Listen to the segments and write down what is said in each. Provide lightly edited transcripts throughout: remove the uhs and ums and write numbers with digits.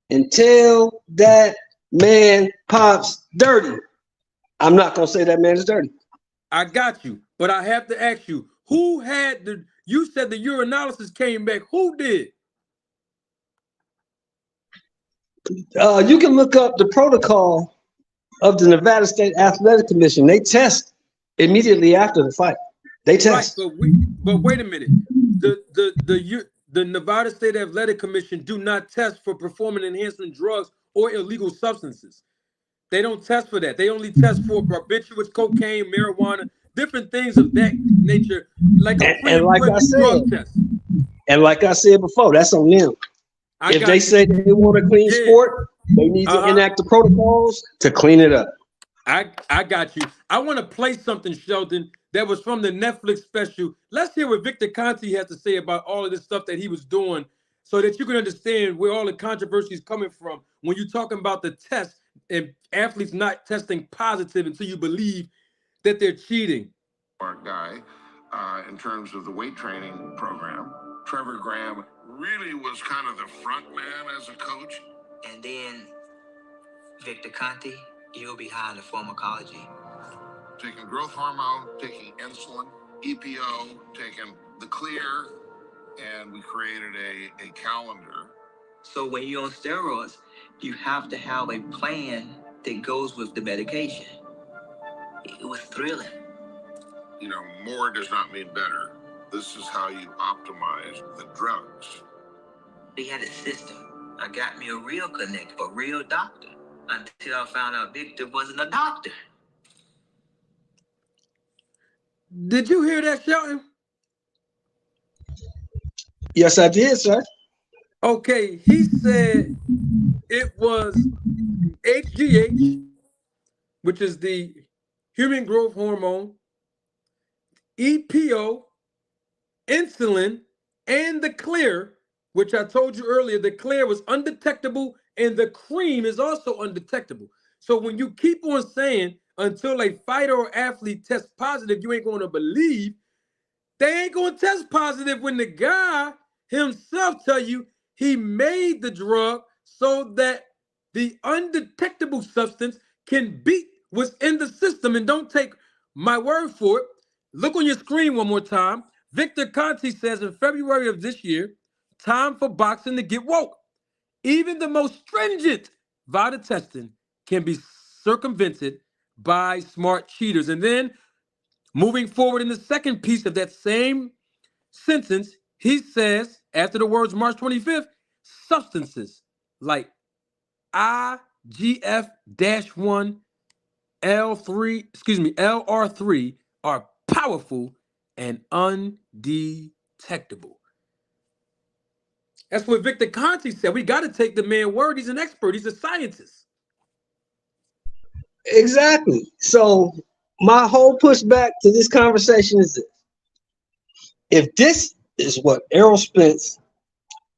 until that man pops dirty. I'm not gonna say that man is dirty. I got you, but I have to ask you, who had the? You said the urinalysis came back. Who did? You can look up the protocol of the Nevada State Athletic Commission. They test immediately after the fight. They test. Right, but wait a minute. The Nevada State Athletic Commission do not test for performance enhancement drugs or illegal substances. They don't test for that. They only test for barbiturates, cocaine, marijuana, different things of that nature, like a pre-equipped drug test. And like I said before, that's on them. If they say they want a clean sport, they need to enact the protocols to clean it up. I got you. I want to play something, Sheldon, that was from the Netflix special. Let's hear what Victor Conte has to say about all of this stuff that he was doing so that you can understand where all the controversy is coming from when you're talking about the test and athletes not testing positive until you believe that they're cheating. Smart guy in terms of the weight training program. Trevor Graham really was kind of the front man as a coach. And then Victor Conte, you'll be high in the pharmacology. Taking growth hormone, taking insulin, EPO, taking the clear, and we created a calendar. So when you're on steroids, you have to have a plan that goes with the medication. It was thrilling. You know, more does not mean better. This is how you optimize the drugs. They had a system. I got me a real connect, a real doctor, until I found out Victor wasn't a doctor. Did you hear that, Shelton? Yes, I did, sir. Okay, he said it was HGH, which is the human growth hormone, EPO, insulin, and the clear, which I told you earlier, the clear was undetectable and the cream is also undetectable. So when you keep on saying until a fighter or athlete tests positive, you ain't going to believe, they ain't going to test positive when the guy himself tell you he made the drug so that the undetectable substance can beat what's in the system. And don't take my word for it. Look on your screen one more time. Victor Conte says in February of this year, time for boxing to get woke. Even the most stringent VADA testing can be circumvented by smart cheaters. And then moving forward in the second piece of that same sentence, he says, after the words March 25th, substances like IGF-1 LR3 are powerful and undetectable. That's what Victor Conte said. We got to take the man's word. He's an expert. He's a scientist. Exactly. So my whole pushback to this conversation is this. If this is what Errol Spence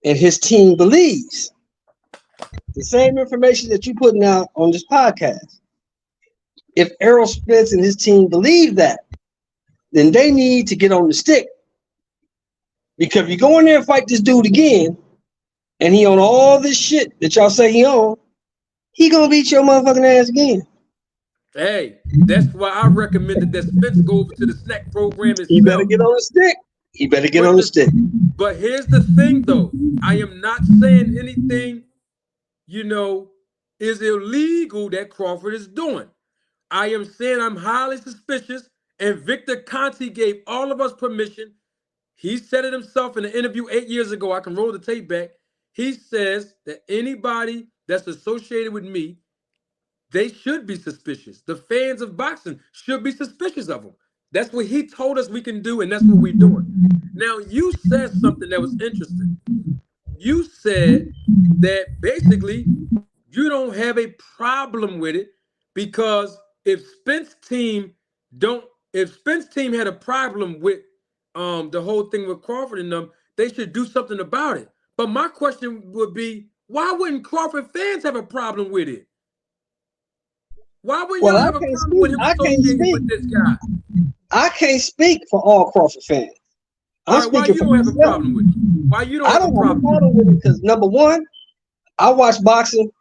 and his team believes, the same information that you're putting out on this podcast, if Errol Spence and his team believe that, then they need to get on the stick. Because if you go in there and fight this dude again, and he on all this shit that y'all say he on, he gonna beat your motherfucking ass again. Hey, that's why I recommended that Spence go over to the snack program. He better get on the stick. He better get on the stick. But here's the thing, though. I am not saying anything, is illegal that Crawford is doing. I am saying I'm highly suspicious, and Victor Conte gave all of us permission. He said it himself in an interview 8 years ago. I can roll the tape back. He says that anybody that's associated with me, they should be suspicious. The fans of boxing should be suspicious of him. That's what he told us we can do, and that's what we're doing. Now, you said something that was interesting. You said that basically you don't have a problem with it because if Spence team had a problem with the whole thing with Crawford and them, they should do something about it. But my question would be, why wouldn't Crawford fans have a problem with it? Why would you have a problem with him associating with this guy? I can't speak for all Crawford fans. Why you don't have a problem with it? Why you don't have a problem with it? Because number one, I watch boxing.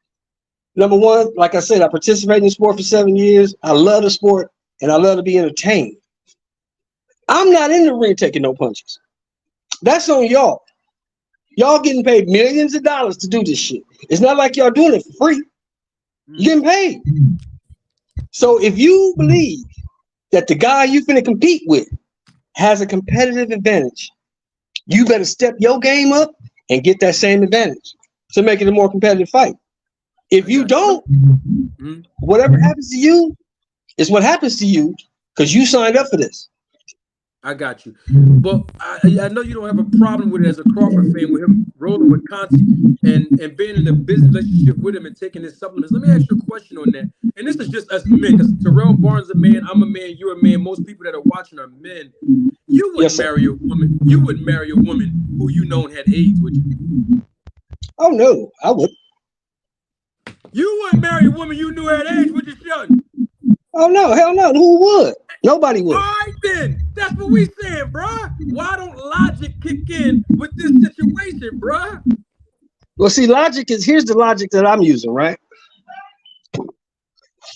Number one, like I said, I participated in the sport for 7 years. I love the sport, and I love to be entertained. I'm not in the ring taking no punches. That's on y'all. Y'all getting paid millions of dollars to do this shit. It's not like y'all doing it for free. You're getting paid. So if you believe that the guy you finna compete with has a competitive advantage, you better step your game up and get that same advantage to make it a more competitive fight. If you don't, whatever happens to you is what happens to you because you signed up for this. I got you. But I know you don't have a problem with it as a Crawford fan with him rolling with Conti and being in a business relationship with him and taking his supplements. Let me ask you a question on that. And this is just us men, because Terrell Barnes is a man, I'm a man, you're a man. Most people that are watching are men. You wouldn't marry a woman. You wouldn't marry a woman who you known had AIDS, would you? Oh no, I would. You wouldn't marry a woman you knew had AIDS, would you, Sheldon? Oh no, hell no. Who would? Nobody would. All right then. That's what we saying, bruh. Why don't logic kick in with this situation, bruh? Well, see, here's the logic that I'm using, right?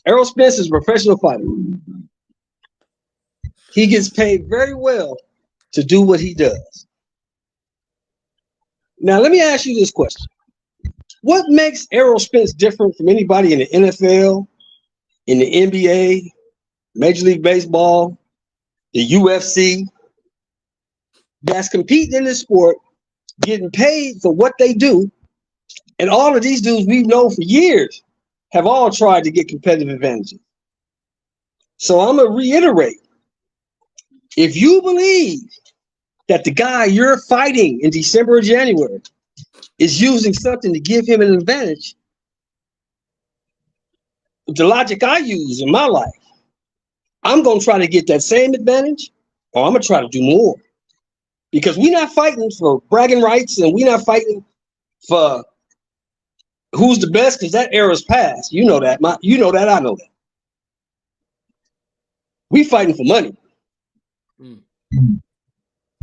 Errol Spence is a professional fighter. He gets paid very well to do what he does. Now, let me ask you this question. What makes Errol Spence different from anybody in the NFL, in the NBA, Major League Baseball, the UFC, that's competing in this sport, getting paid for what they do? And all of these dudes we've known for years have all tried to get competitive advantages. So I'm going to reiterate. If you believe that the guy you're fighting in December or January is using something to give him an advantage, the logic I use in my life, I'm going to try to get that same advantage, or I'm going to try to do more. Because we're not fighting for bragging rights, and we're not fighting for who's the best, because that era's past. You know that. You know that. I know that. We fighting for money.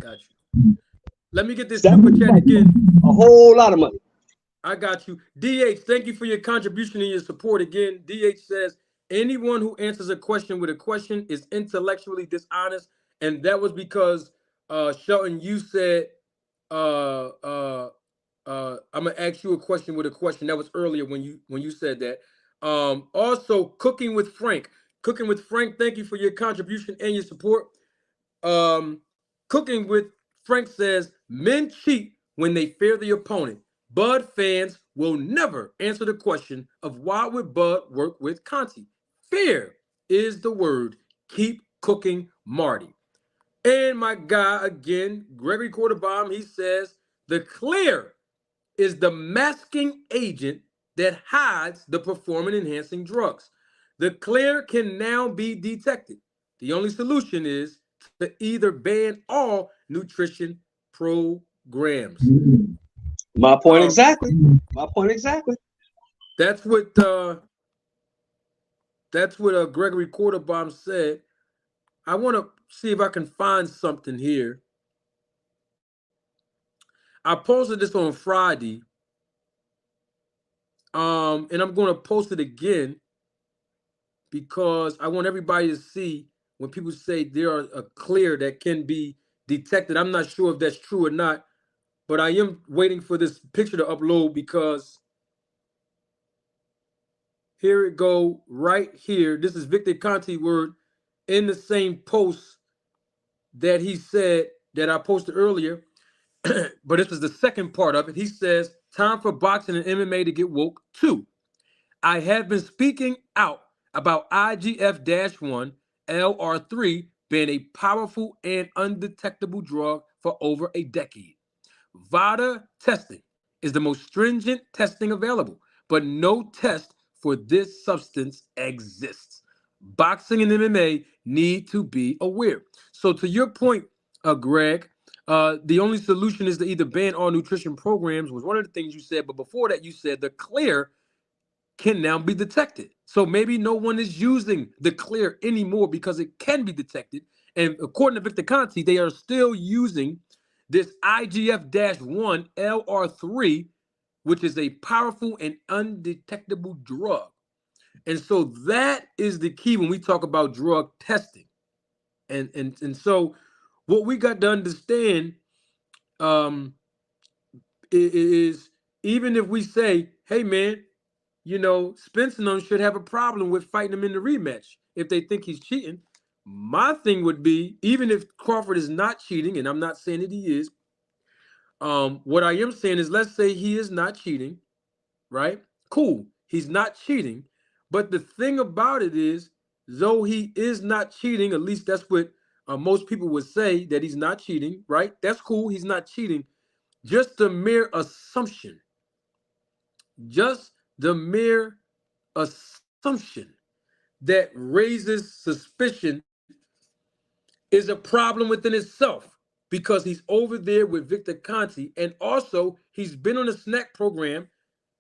Got you. Let me get this super chat again. A whole lot of money. I got you. DH, thank you for your contribution and your support again. DH says, anyone who answers a question with a question is intellectually dishonest. And that was because, Shelton, you said, I'm going to ask you a question with a question. That was earlier when you said that. Also, Cooking with Frank. Cooking with Frank, thank you for your contribution and your support. Cooking with Frank says, men cheat when they fear the opponent. Bud fans will never answer the question of why would Bud work with Conti. Fear is the word. Keep cooking, Marty. And my guy again, Gregory Quarterbaum, he says, the clear is the masking agent that hides the performance-enhancing drugs. The clear can now be detected. The only solution is to either ban all nutrition programs. My point exactly. My point exactly. That's what Gregory Quarterbaum said. I want to see if I can find something here. I posted this on Friday. And I'm going to post it again because I want everybody to see when people say there are a clear that can be detected. I'm not sure if that's true or not, but I am waiting for this picture to upload because here it go right here. This is Victor Conti word in the same post that he said that I posted earlier. But this is the second part of it. He says, time for boxing and MMA to get woke too. I have been speaking out about IGF-1 LR3 being a powerful and undetectable drug for over a decade. VADA testing is the most stringent testing available, but no test for this substance exists. Boxing and MMA need to be aware. So to your point, Greg, the only solution is to either ban all nutrition programs was one of the things you said, but before that you said the clear can now be detected. So maybe no one is using the clear anymore because it can be detected. And according to Victor Conti, they are still using this IGF-1 LR3 which is a powerful and undetectable drug. And so that is the key when we talk about drug testing. And so what we got to understand um, is even if we say, hey man, Spence and them should have a problem with fighting him in the rematch if they think he's cheating. My thing would be, even if Crawford is not cheating, and I'm not saying that he is, what I am saying is, let's say he is not cheating, right? Cool, he's not cheating. But the thing about it is, though he is not cheating, at least that's what most people would say, that he's not cheating, right? That's cool, he's not cheating. Just the mere assumption, just the mere assumption that raises suspicion is a problem within itself, because he's over there with Victor Conti, and also he's been on the snack program.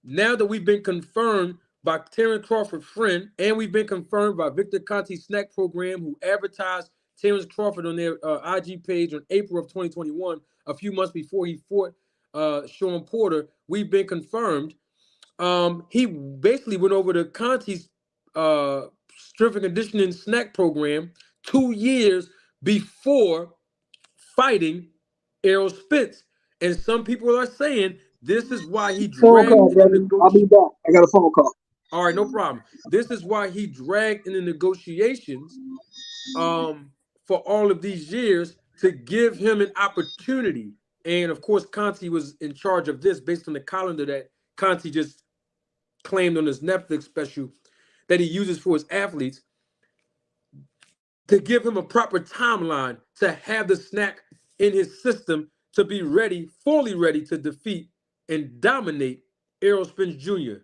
Now that we've been confirmed by Terrence Crawford's friend, and we've been confirmed by Victor Conti's snack program, who advertised Terrence Crawford on their IG page on April of 2021, a few months before he fought Sean Porter. We've been confirmed. He basically went over to Conti's strength and conditioning snack program 2 years before fighting Errol Spence. And some people are saying this is why he Phone dragged call, in the brother. I'll be negotiations. back. I got a phone call. All right, no problem. This is why he dragged in the negotiations for all of these years, to give him an opportunity. And of course, Conti was in charge of this based on the calendar that Conti just claimed on his Netflix special that he uses for his athletes, to give him a proper timeline to have the snack in his system to be ready, fully ready to defeat and dominate Errol Spence Jr.